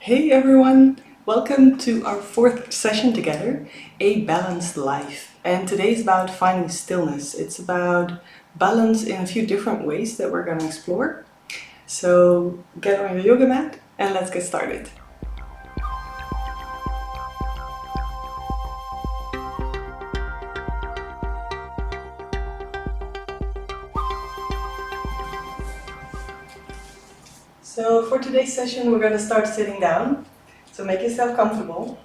Hey everyone! Welcome to our fourth session together, A Balanced Life. And today's about finding stillness. It's about balance in a few different ways that we're going to explore. So get on your yoga mat and let's get started. So for today's session we're going to start sitting down. So make yourself comfortable.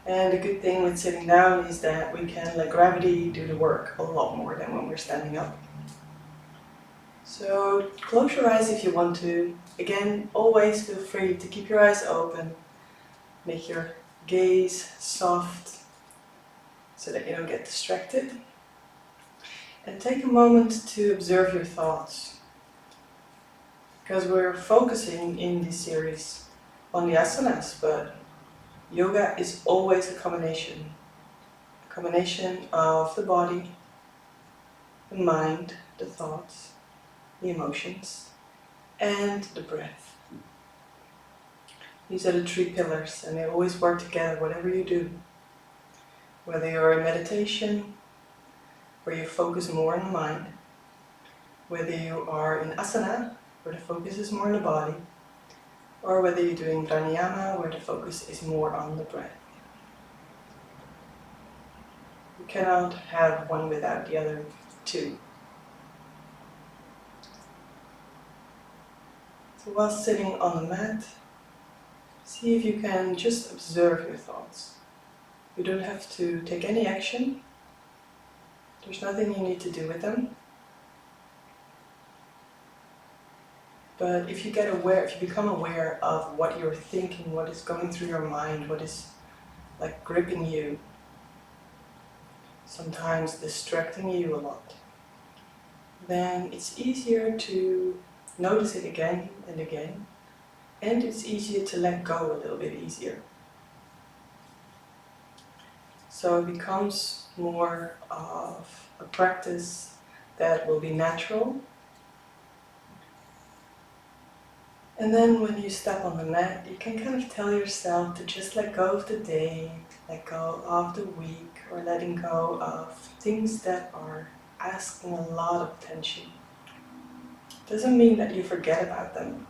And the good thing with sitting down is that we can let gravity do the work a lot more than when we're standing up. So close your eyes if you want to. Again, always feel free to keep your eyes open. Make your gaze soft so that you don't get distracted. And take a moment to observe your thoughts. Because we're focusing in this series on the asanas, but yoga is always a combination. A combination of the body, the mind, the thoughts, the emotions, and the breath. These are the three pillars and they always work together, whatever you do. Whether you're in meditation, where you focus more on the mind, whether you are in asana, where the focus is more on the body, or whether you're doing pranayama, where the focus is more on the breath. You cannot have one without the other two. So while sitting on the mat, see if you can just observe your thoughts. You don't have to take any action. There's nothing you need to do with them. But if you become aware of what you're thinking, what is going through your mind, what is like gripping you, sometimes distracting you a lot, then it's easier to notice it again and again, and it's easier to let go a little bit easier. So it becomes more of a practice that will be natural. And then when you step on the mat, you can kind of tell yourself to just let go of the day, let go of the week, or letting go of things that are asking a lot of attention. Doesn't mean that you forget about them,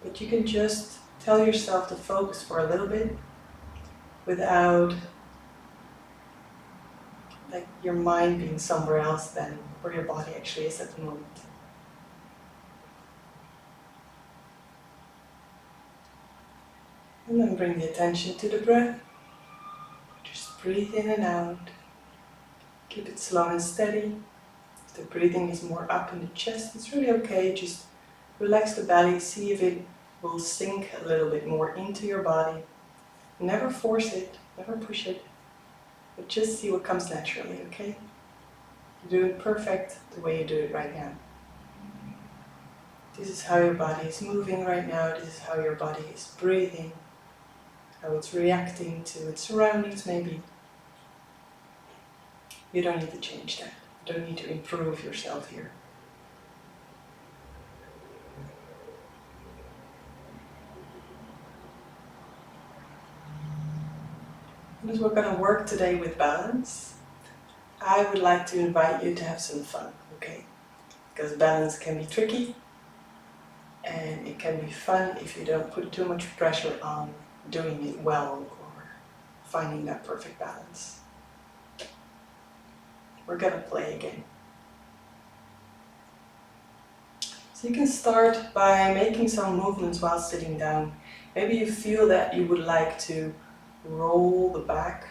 but you can just tell yourself to focus for a little bit without like your mind being somewhere else than where your body actually is at the moment. And then bring the attention to the breath. Just breathe in and out. Keep it slow and steady. If the breathing is more up in the chest, it's really okay. Just relax the belly, see if it will sink a little bit more into your body. Never force it, never push it, but just see what comes naturally, okay? You're doing perfect the way you do it right now. This is how your body is moving right now. This is how your body is breathing, how it's reacting to its surroundings maybe. You don't need to change that. You don't need to improve yourself here. Because we're going to work today with balance, I would like to invite you to have some fun, okay? Because balance can be tricky, and it can be fun if you don't put too much pressure on doing it well or finding that perfect balance. We're going to play again. So you can start by making some movements while sitting down. Maybe you feel that you would like to roll the back,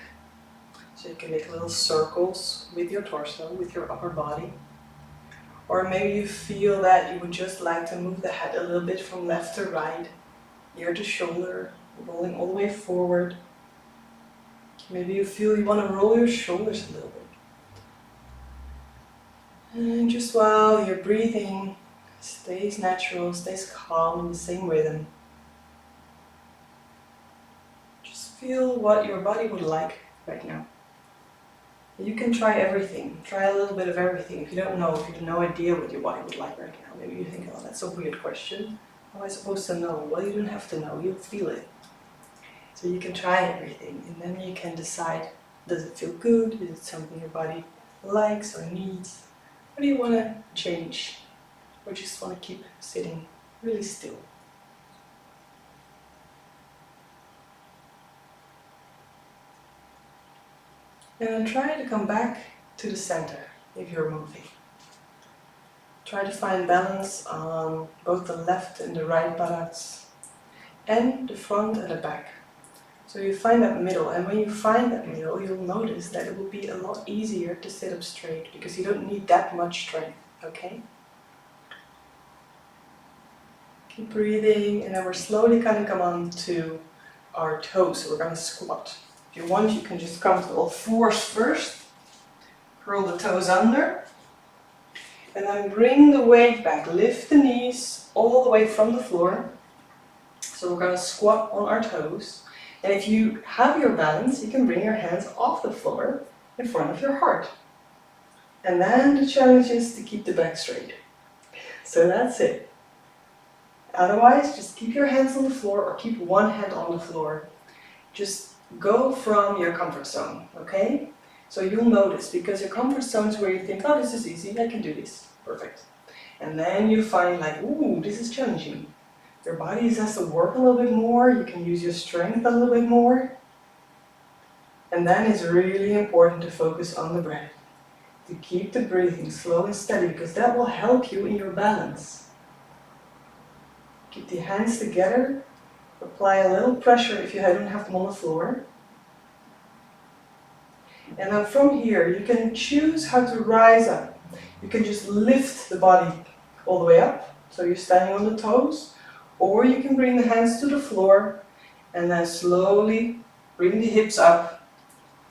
so you can make little circles with your torso, with your upper body. Or maybe you feel that you would just like to move the head a little bit from left to right, ear to shoulder, rolling all the way forward. Maybe you feel you want to roll your shoulders a little bit. And just while your breathing stays natural, stays calm in the same rhythm, just feel what your body would like right now. You can try everything, try a little bit of everything. If you don't know, if you have no idea what your body would like right now, maybe you think, oh, that's a weird question. How am I supposed to know? Well, you don't have to know, you'll feel it. So you can try everything and then you can decide, does it feel good? Is it something your body likes or needs? Or do you want to change? Or just want to keep sitting really still? And then try to come back to the center if you're moving. Try to find balance on both the left and the right buttocks, and the front and the back. So you find that middle, and when you find that middle, you'll notice that it will be a lot easier to sit up straight, because you don't need that much strength, okay? Keep breathing, and then we're slowly going to come on to our toes, so we're going to squat. If you want, you can just come to all fours first, curl the toes under, and then bring the weight back, lift the knees all the way from the floor. So we're going to squat on our toes, and if you have your balance, you can bring your hands off the floor in front of your heart. And then the challenge is to keep the back straight. So that's it. Otherwise, just keep your hands on the floor or keep one hand on the floor. Just go from your comfort zone, okay? So you'll notice, because your comfort zone is where you think, oh, this is easy, I can do this, perfect. And then you find like, ooh, this is challenging. Your body has to work a little bit more, you can use your strength a little bit more. And then it's really important to focus on the breath. To keep the breathing slow and steady, because that will help you in your balance. Keep the hands together. Apply a little pressure if you don't have them on the floor. And then from here, you can choose how to rise up. You can just lift the body all the way up, so you're standing on the toes, or you can bring the hands to the floor and then slowly bring the hips up,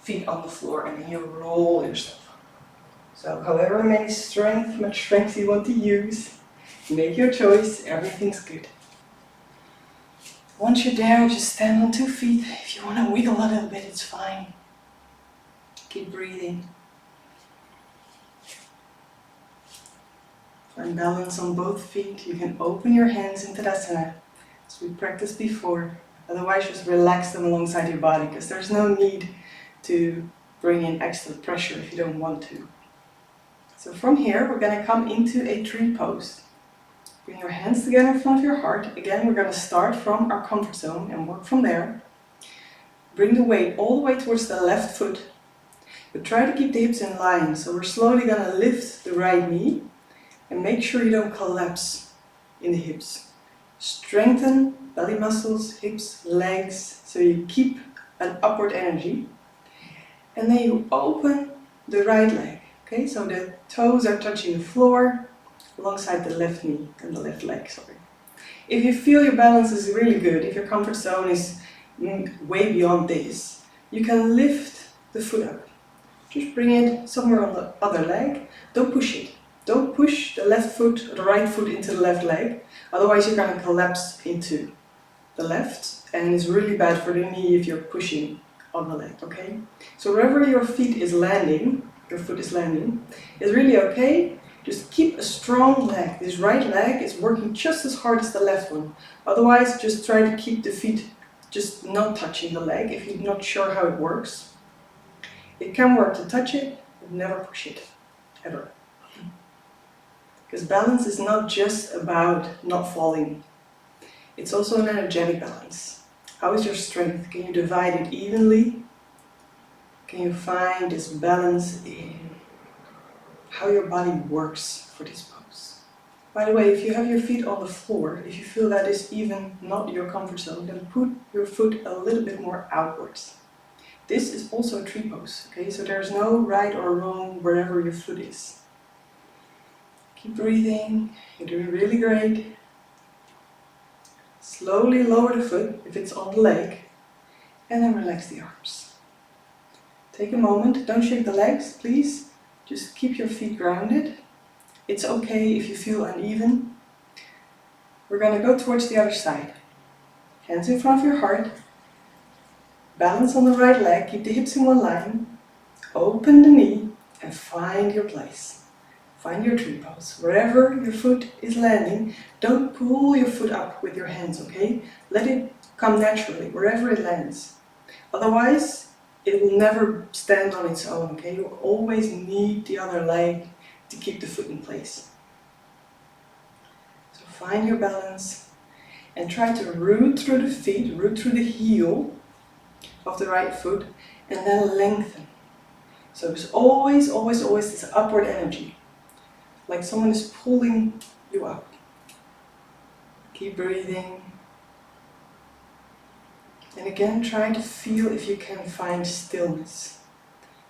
feet on the floor, and then you roll yourself up. So however much strength you want to use, make your choice, everything's good. Once you're there, just stand on 2 feet. If you want to wiggle a little bit, it's fine. Keep breathing. Find balance on both feet. You can open your hands into Tadasana, as we practiced before. Otherwise, just relax them alongside your body, because there's no need to bring in extra pressure if you don't want to. So from here, we're going to come into a tree pose. Bring your hands together in front of your heart. Again, we're going to start from our comfort zone and work from there. Bring the weight all the way towards the left foot. But try to keep the hips in line. So we're slowly going to lift the right knee and make sure you don't collapse in the hips. Strengthen belly muscles, hips, legs, so you keep an upward energy. And then you open the right leg. Okay, so the toes are touching the floor alongside the left knee and the left leg, sorry. If you feel your balance is really good, if your comfort zone is way beyond this, you can lift the foot up. Just bring it somewhere on the other leg. Don't push it. Don't push the left foot or the right foot into the left leg, otherwise you're going to collapse into the left, and it's really bad for the knee if you're pushing on the leg, okay? So wherever your foot is landing, is really okay. Just keep a strong leg. This right leg is working just as hard as the left one. Otherwise, just try to keep the feet just not touching the leg if you're not sure how it works. It can work to touch it, but never push it, ever. Because balance is not just about not falling. It's also an energetic balance. How is your strength? Can you divide it evenly? Can you find this balance in how your body works for this pose? By the way, if you have your feet on the floor, if you feel that is even not your comfort zone, then put your foot a little bit more outwards. This is also a tree pose, okay? So there's no right or wrong wherever your foot is. Keep breathing, you're doing really great. Slowly lower the foot if it's on the leg, and then relax the arms. Take a moment, don't shake the legs, please. Just keep your feet grounded. It's okay if you feel uneven. We're going to go towards the other side. Hands in front of your heart. Balance on the right leg, keep the hips in one line. Open the knee and find your place. Find your tree pose. Wherever your foot is landing, don't pull your foot up with your hands, okay? Let it come naturally, wherever it lands. Otherwise, it will never stand on its own, okay? You always need the other leg to keep the foot in place. So find your balance and try to root through the feet, root through the heel of the right foot, and then lengthen. So there's always this upward energy, like someone is pulling you up. Keep breathing. And again, try to feel if you can find stillness.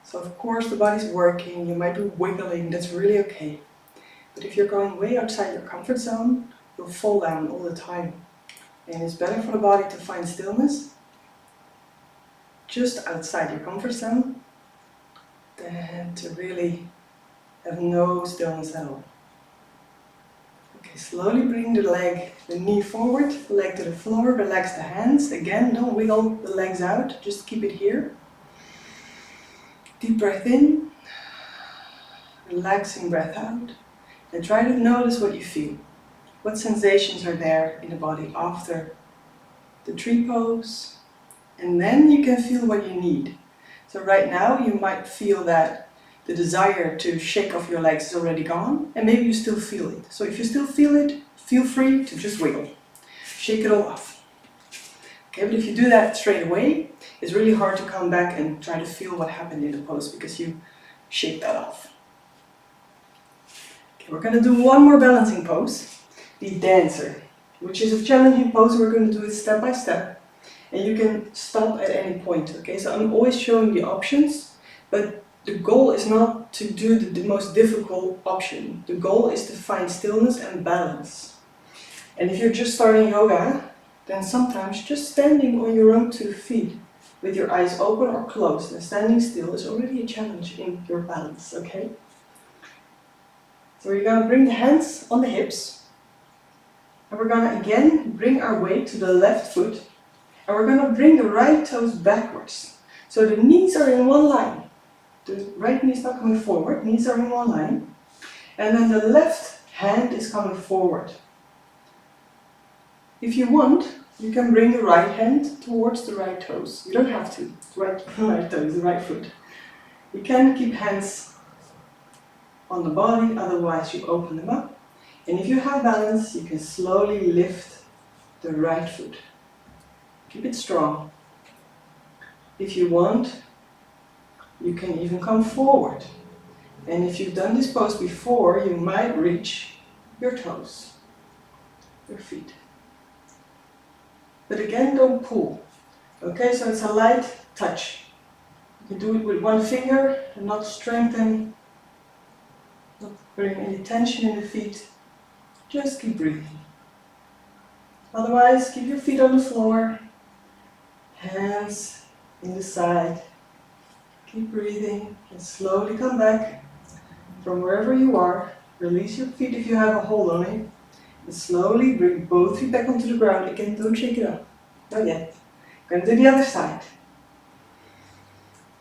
So of course the body's working, you might be wiggling, that's really okay. But if you're going way outside your comfort zone, you'll fall down all the time. And it's better for the body to find stillness just outside your comfort zone than to really have no stillness at all. Okay, slowly bring the knee forward, the leg to the floor, relax the hands. Again, don't wiggle the legs out, just keep it here. Deep breath in, relaxing breath out, and try to notice what you feel. What sensations are there in the body after the tree pose, and then you can feel what you need. So right now you might feel that the desire to shake off your legs is already gone, and maybe you still feel it. So if you still feel it, feel free to just wiggle. Shake it all off. Okay, but if you do that straight away, it's really hard to come back and try to feel what happened in the pose because you shake that off. Okay, we're going to do one more balancing pose, the dancer, which is a challenging pose. We're going to do it step by step, and you can stop at any point. Okay, so I'm always showing the options, but the goal is not to do the most difficult option. The goal is to find stillness and balance. And if you're just starting yoga, then sometimes just standing on your own 2 feet with your eyes open or closed and standing still is already a challenge in your balance, okay? So we're going to bring the hands on the hips, and we're going to again bring our weight to the left foot, and we're going to bring the right toes backwards. So the knees are in one line. The right knee is not coming forward, knees are in one line, and then the left hand is coming forward. If you want, you can bring the right hand towards the right toes. You don't have to, right toes, the right foot. You can keep hands on the body, otherwise you open them up. And if you have balance, you can slowly lift the right foot. Keep it strong. If you want, you can even come forward. And if you've done this pose before, you might reach your toes, your feet. But again, don't pull. Okay, so it's a light touch. You can do it with one finger and not strengthen, not bring any tension in the feet. Just keep breathing. Otherwise, keep your feet on the floor, hands in the side. Keep breathing and slowly come back from wherever you are. Release your feet if you have a hold on it. And slowly bring both feet back onto the ground. Again, don't shake it up. Not yet. Going to do the other side.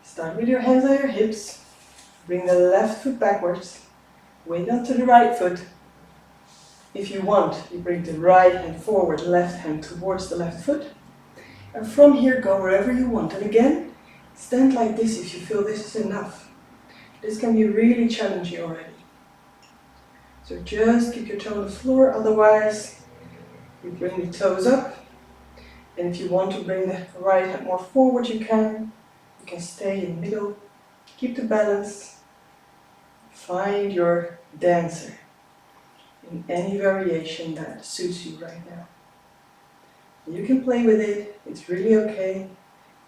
Start with your hands on your hips. Bring the left foot backwards. Weight onto the right foot. If you want, you bring the right hand forward, left hand towards the left foot. And from here, go wherever you want. And again, stand like this if you feel this is enough. This can be really challenging already. So just keep your toe on the floor, otherwise you bring the toes up. And if you want to bring the right hand more forward, you can. You can stay in the middle. Keep the balance. Find your dancer in any variation that suits you right now. You can play with it, it's really okay.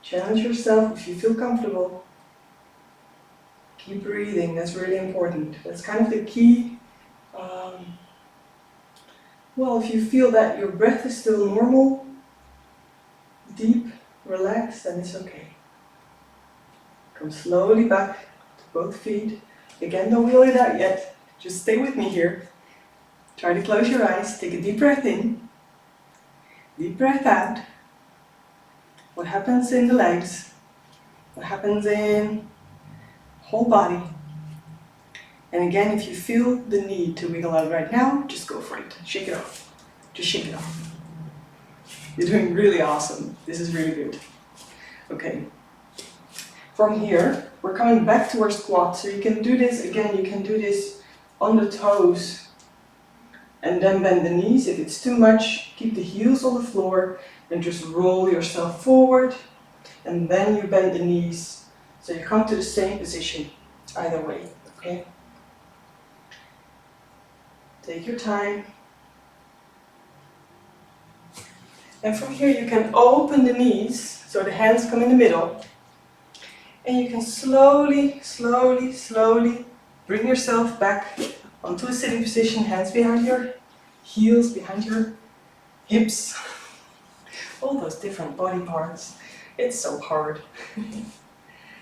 Challenge yourself if you feel comfortable. Keep breathing, that's really important. That's kind of the key. Well, if you feel that your breath is still normal, deep, relaxed, then it's okay. Come slowly back to both feet. Again, don't wheel it out yet. Just stay with me here. Try to close your eyes, take a deep breath in. Deep breath out. What happens in the legs? What happens in whole body? And again, if you feel the need to wiggle out right now, just go for it. Shake it off. Just shake it off. You're doing really awesome. This is really good. Okay. From here, we're coming back to our squat. So you can do this again, you can do this on the toes and then bend the knees. If it's too much, keep the heels on the floor and just roll yourself forward. And then you bend the knees. So you come to the same position either way. Okay? Take your time. And from here you can open the knees, so the hands come in the middle. And you can slowly, slowly, slowly bring yourself back onto a sitting position, hands behind your heels, behind your hips. All those different body parts. It's so hard.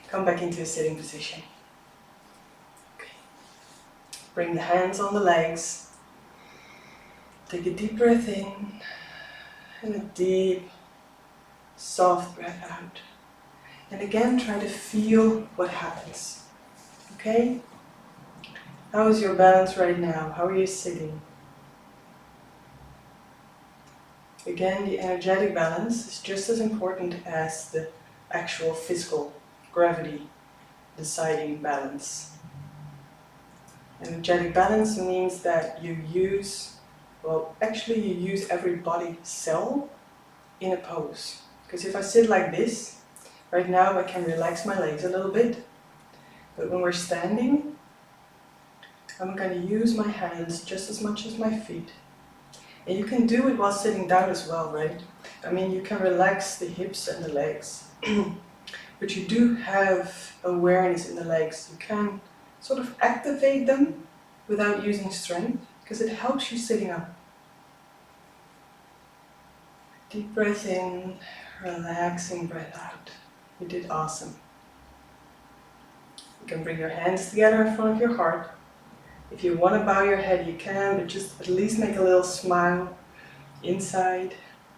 Come back into a sitting position. Okay. Bring the hands on the legs. Take a deep breath in and a deep, soft breath out. And again, try to feel what happens. Okay? How is your balance right now? How are you sitting? Again, the energetic balance is just as important as the actual physical gravity deciding balance. Energetic balance means that you use, well, actually you use every body cell in a pose. Because if I sit like this, right now I can relax my legs a little bit. But when we're standing, I'm going to use my hands just as much as my feet. And you can do it while sitting down as well, right? I mean, you can relax the hips and the legs. But you do have awareness in the legs. You can sort of activate them without using strength, because it helps you sitting up. Deep breath in, relaxing breath out. You did awesome. You can bring your hands together in front of your heart. If you want to bow your head, you can, but just at least make a little smile inside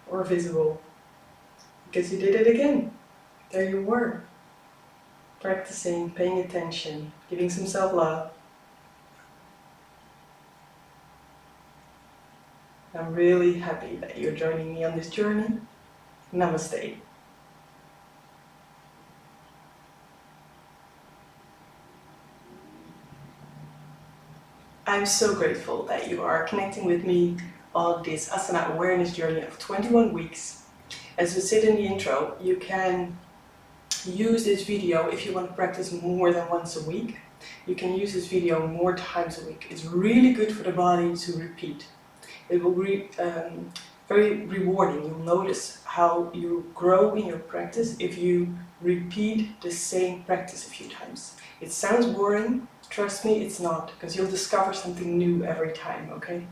or visible. Because you did it again. There you were. Practicing, paying attention, giving some self-love. I'm really happy that you're joining me on this journey. Namaste. I'm so grateful that you are connecting with me on this Asana Awareness journey of 21 weeks. As we said in the intro, you can use this video if you want to practice more than once a week. You can use this video more times a week. It's really good for the body to repeat. It will be very rewarding. You'll notice how you grow in your practice if you repeat the same practice a few times. It sounds boring. Trust me, it's not, because you'll discover something new every time, okay?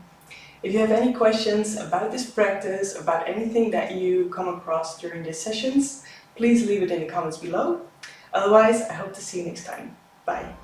If you have any questions about this practice, about anything that you come across during these sessions, please leave it in the comments below. Otherwise, I hope to see you next time. Bye.